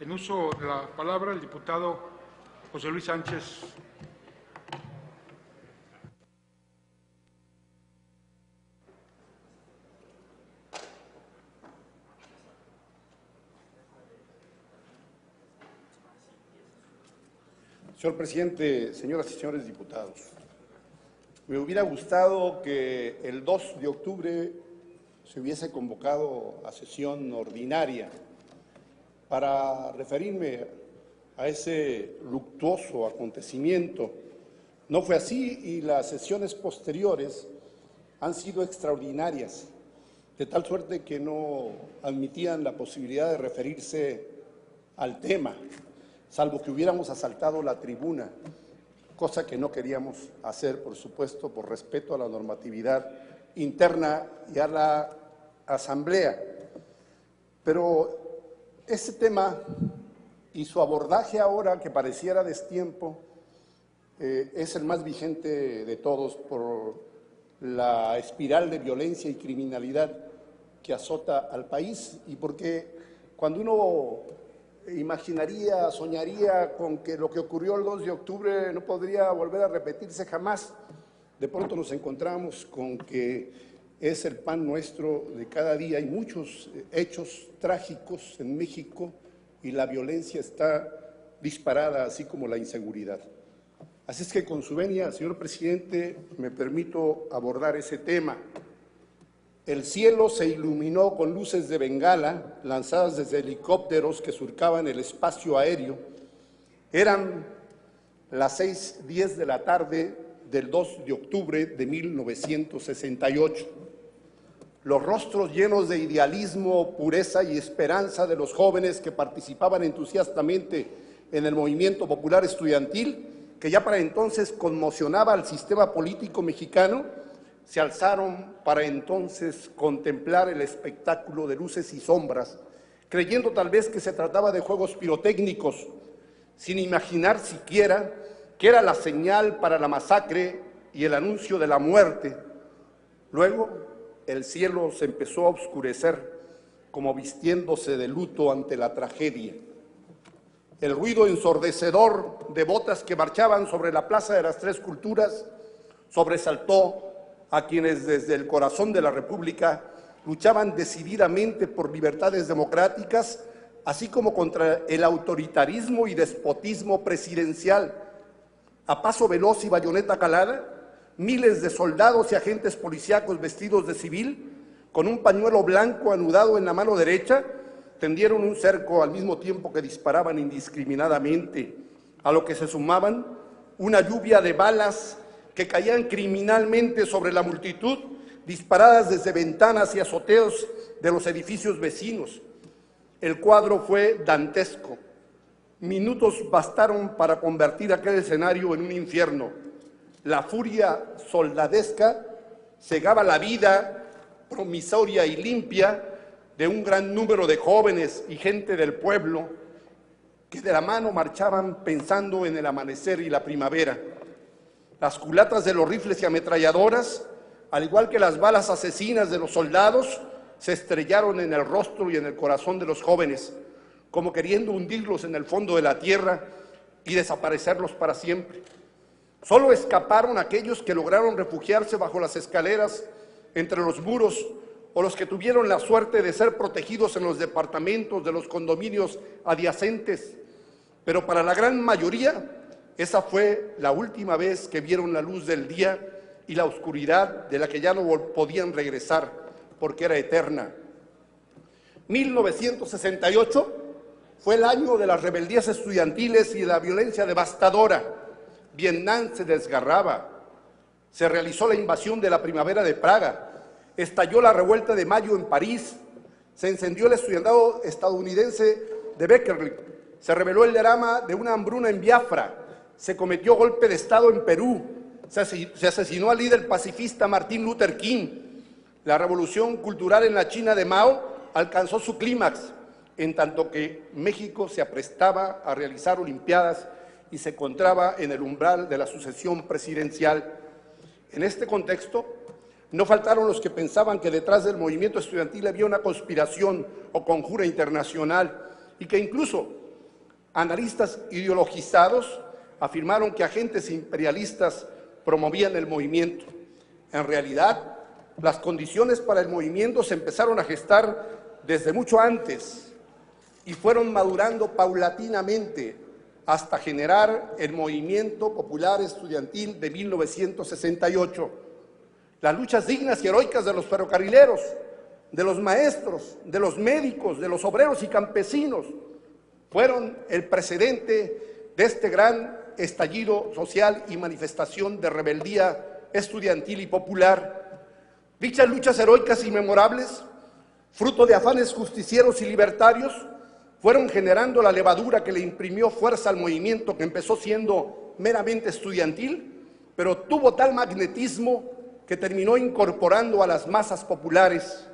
En uso de la palabra el diputado José Luis Sánchez. Señor presidente, señoras y señores diputados, me hubiera gustado que el 2 de octubre se hubiese convocado a sesión ordinaria para referirme a ese luctuoso acontecimiento. No fue así y las sesiones posteriores han sido extraordinarias, de tal suerte que no admitían la posibilidad de referirse al tema, salvo que hubiéramos asaltado la tribuna, cosa que no queríamos hacer, por supuesto, por respeto a la normatividad interna y a la Asamblea. Pero ese tema y su abordaje ahora, que pareciera destiempo, es el más vigente de todos por la espiral de violencia y criminalidad que azota al país y porque cuando uno imaginaría, soñaría con que lo que ocurrió el 2 de octubre no podría volver a repetirse jamás, de pronto nos encontramos con que es el pan nuestro de cada día. Hay muchos hechos trágicos en México y la violencia está disparada, así como la inseguridad. Así es que, con su venia, señor presidente, me permito abordar ese tema. El cielo se iluminó con luces de bengala lanzadas desde helicópteros que surcaban el espacio aéreo. Eran las 6:10 de la tarde del 2 de octubre de 1968. Los rostros llenos de idealismo, pureza y esperanza de los jóvenes que participaban entusiastamente en el movimiento popular estudiantil, que ya para entonces conmocionaba al sistema político mexicano, se alzaron para entonces contemplar el espectáculo de luces y sombras, creyendo tal vez que se trataba de juegos pirotécnicos, sin imaginar siquiera que era la señal para la masacre y el anuncio de la muerte. Luego, el cielo se empezó a oscurecer, como vistiéndose de luto ante la tragedia. El ruido ensordecedor de botas que marchaban sobre la Plaza de las Tres Culturas sobresaltó a quienes desde el corazón de la República luchaban decididamente por libertades democráticas, así como contra el autoritarismo y despotismo presidencial. A paso veloz y bayoneta calada, miles de soldados y agentes policíacos vestidos de civil, con un pañuelo blanco anudado en la mano derecha, tendieron un cerco al mismo tiempo que disparaban indiscriminadamente, a lo que se sumaban una lluvia de balas que caían criminalmente sobre la multitud, disparadas desde ventanas y azoteos de los edificios vecinos. El cuadro fue dantesco. Minutos bastaron para convertir aquel escenario en un infierno. La furia soldadesca cegaba la vida promisoria y limpia de un gran número de jóvenes y gente del pueblo que de la mano marchaban pensando en el amanecer y la primavera. Las culatas de los rifles y ametralladoras, al igual que las balas asesinas de los soldados, se estrellaron en el rostro y en el corazón de los jóvenes, como queriendo hundirlos en el fondo de la tierra y desaparecerlos para siempre. Solo escaparon aquellos que lograron refugiarse bajo las escaleras, entre los muros, o los que tuvieron la suerte de ser protegidos en los departamentos de los condominios adyacentes. Pero para la gran mayoría, esa fue la última vez que vieron la luz del día y la oscuridad de la que ya no podían regresar, porque era eterna. 1968 fue el año de las rebeldías estudiantiles y de la violencia devastadora. Vietnam se desgarraba, se realizó la invasión de la primavera de Praga, estalló la revuelta de mayo en París, se encendió el estudiantado estadounidense de Beckerle, se reveló el drama de una hambruna en Biafra, se cometió golpe de Estado en Perú, se asesinó al líder pacifista Martin Luther King, la revolución cultural en la China de Mao alcanzó su clímax, en tanto que México se aprestaba a realizar olimpiadas y se encontraba en el umbral de la sucesión presidencial. En este contexto, no faltaron los que pensaban que detrás del movimiento estudiantil había una conspiración o conjura internacional y que incluso Analistas ideologizados afirmaron que agentes imperialistas promovían el movimiento. En realidad, las condiciones para el movimiento se empezaron a gestar desde mucho antes y fueron madurando paulatinamente hasta generar el movimiento popular estudiantil de 1968. Las luchas dignas y heroicas de los ferrocarrileros, de los maestros, de los médicos, de los obreros y campesinos fueron el precedente de este gran estallido social y manifestación de rebeldía estudiantil y popular. Dichas luchas heroicas y memorables, fruto de afanes justicieros y libertarios, fueron generando la levadura que le imprimió fuerza al movimiento que empezó siendo meramente estudiantil, pero tuvo tal magnetismo que terminó incorporando a las masas populares.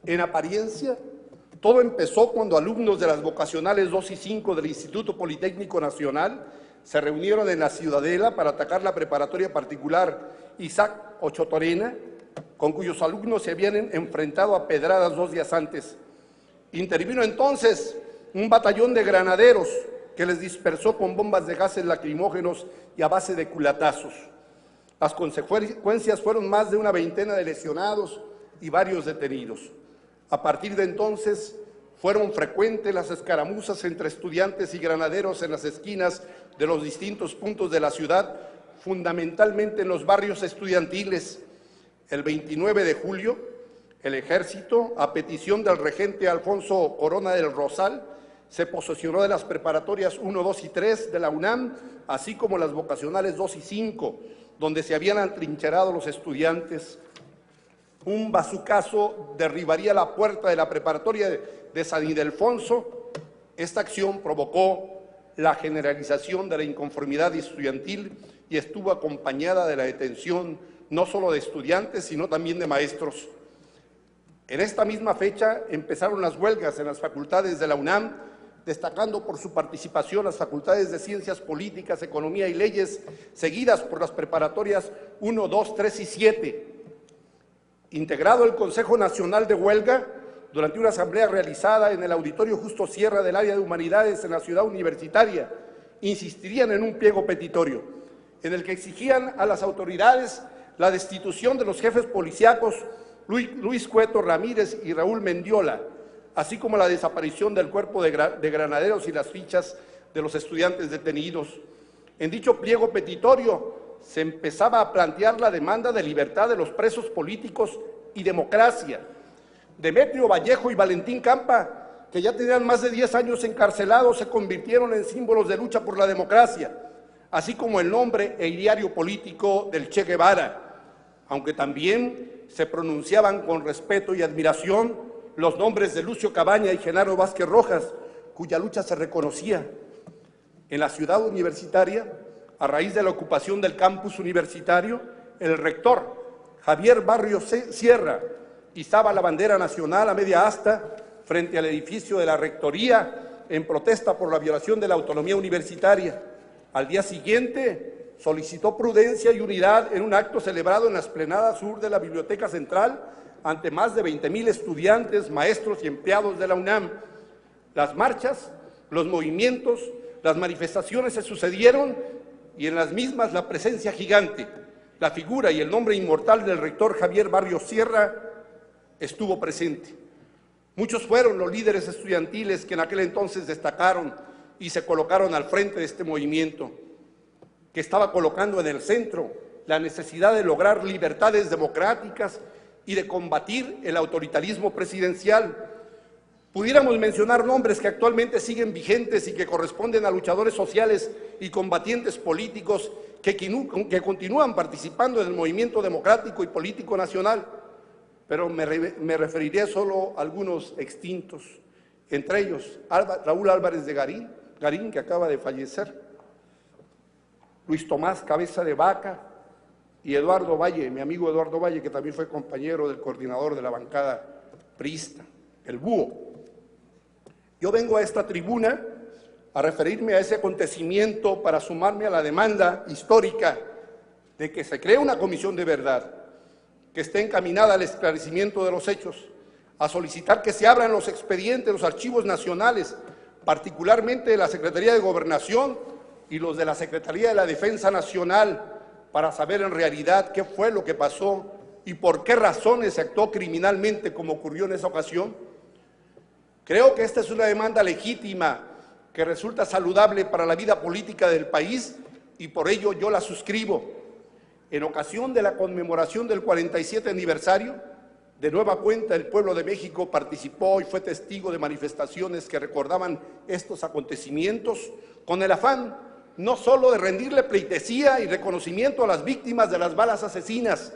En apariencia, todo empezó cuando alumnos de las vocacionales 2 y 5 del Instituto Politécnico Nacional se reunieron en la Ciudadela para atacar la preparatoria particular Isaac Ochotorena, con cuyos alumnos se habían enfrentado a pedradas 2 días antes. Intervino entonces un batallón de granaderos que les dispersó con bombas de gases lacrimógenos y a base de culatazos. Las consecuencias fueron más de una veintena de lesionados y varios detenidos. A partir de entonces fueron frecuentes las escaramuzas entre estudiantes y granaderos en las esquinas de los distintos puntos de la ciudad, fundamentalmente en los barrios estudiantiles. El 29 de julio, el Ejército, a petición del regente Alfonso Corona del Rosal, se posesionó de las preparatorias 1, 2 y 3 de la UNAM, así como las vocacionales 2 y 5, donde se habían atrincherado los estudiantes. Un bazucazo derribaría la puerta de la preparatoria de San Ildefonso. Esta acción provocó la generalización de la inconformidad estudiantil y estuvo acompañada de la detención no solo de estudiantes, sino también de maestros. En esta misma fecha empezaron las huelgas en las facultades de la UNAM, destacando por su participación las facultades de Ciencias Políticas, Economía y Leyes, seguidas por las preparatorias 1, 2, 3 y 7. Integrado el Consejo Nacional de Huelga, durante una asamblea realizada en el Auditorio Justo Sierra del Área de Humanidades en la ciudad universitaria, insistirían en un pliego petitorio, en el que exigían a las autoridades la destitución de los jefes policíacos Luis Cueto Ramírez y Raúl Mendiola, así como la desaparición del cuerpo de granaderos y las fichas de los estudiantes detenidos. En dicho pliego petitorio se empezaba a plantear la demanda de libertad de los presos políticos y democracia. Demetrio Vallejo y Valentín Campa, que ya tenían más de 10 años encarcelados, se convirtieron en símbolos de lucha por la democracia, así como el nombre e ideario político del Che Guevara, aunque también se pronunciaban con respeto y admiración los nombres de Lucio Cabaña y Genaro Vázquez Rojas, cuya lucha se reconocía. En la ciudad universitaria, a raíz de la ocupación del campus universitario, el rector Javier Barrios Sierra izaba la bandera nacional a media asta frente al edificio de la rectoría en protesta por la violación de la autonomía universitaria. Al día siguiente solicitó prudencia y unidad en un acto celebrado en la explanada sur de la Biblioteca Central ante más de 20,000 estudiantes, maestros y empleados de la UNAM. Las marchas, los movimientos, las manifestaciones se sucedieron y en las mismas la presencia gigante, la figura y el nombre inmortal del rector Javier Barrios Sierra estuvo presente. Muchos fueron los líderes estudiantiles que en aquel entonces destacaron y se colocaron al frente de este movimiento, que estaba colocando en el centro la necesidad de lograr libertades democráticas y de combatir el autoritarismo presidencial. Pudiéramos mencionar nombres que actualmente siguen vigentes y que corresponden a luchadores sociales y combatientes políticos que continúan participando en el movimiento democrático y político nacional, pero me referiré solo a algunos extintos, entre ellos Raúl Álvarez de Garín, que acaba de fallecer, Luis Tomás Cabeza de Vaca y Eduardo Valle, mi amigo Eduardo Valle, que también fue compañero del coordinador de la bancada priista, el Búho. Yo vengo a esta tribuna a referirme a ese acontecimiento para sumarme a la demanda histórica de que se cree una comisión de verdad, que esté encaminada al esclarecimiento de los hechos, a solicitar que se abran los expedientes, los archivos nacionales, particularmente de la Secretaría de Gobernación y los de la Secretaría de la Defensa Nacional, para saber en realidad qué fue lo que pasó y por qué razones se actuó criminalmente como ocurrió en esa ocasión. Creo que esta es una demanda legítima que resulta saludable para la vida política del país y por ello yo la suscribo. En ocasión de la conmemoración del 47 aniversario, de nueva cuenta el pueblo de México participó y fue testigo de manifestaciones que recordaban estos acontecimientos con el afán no solo de rendirle pleitesía y reconocimiento a las víctimas de las balas asesinas,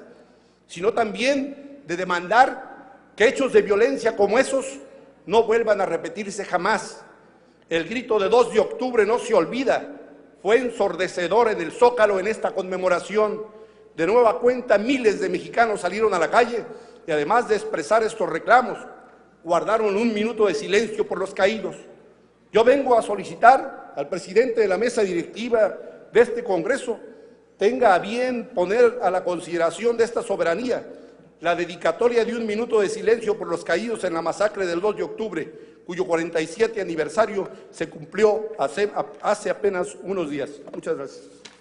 sino también de demandar que hechos de violencia como esos no vuelvan a repetirse jamás. El grito de 2 de octubre no se olvida, fue ensordecedor en el Zócalo en esta conmemoración. De nueva cuenta, miles de mexicanos salieron a la calle y además de expresar estos reclamos, guardaron 1 minuto de silencio por los caídos. Yo vengo a solicitar al presidente de la mesa directiva de este Congreso tenga a bien poner a la consideración de esta soberanía la dedicatoria de 1 minuto de silencio por los caídos en la masacre del 2 de octubre, cuyo 47 aniversario se cumplió hace apenas unos días. Muchas gracias.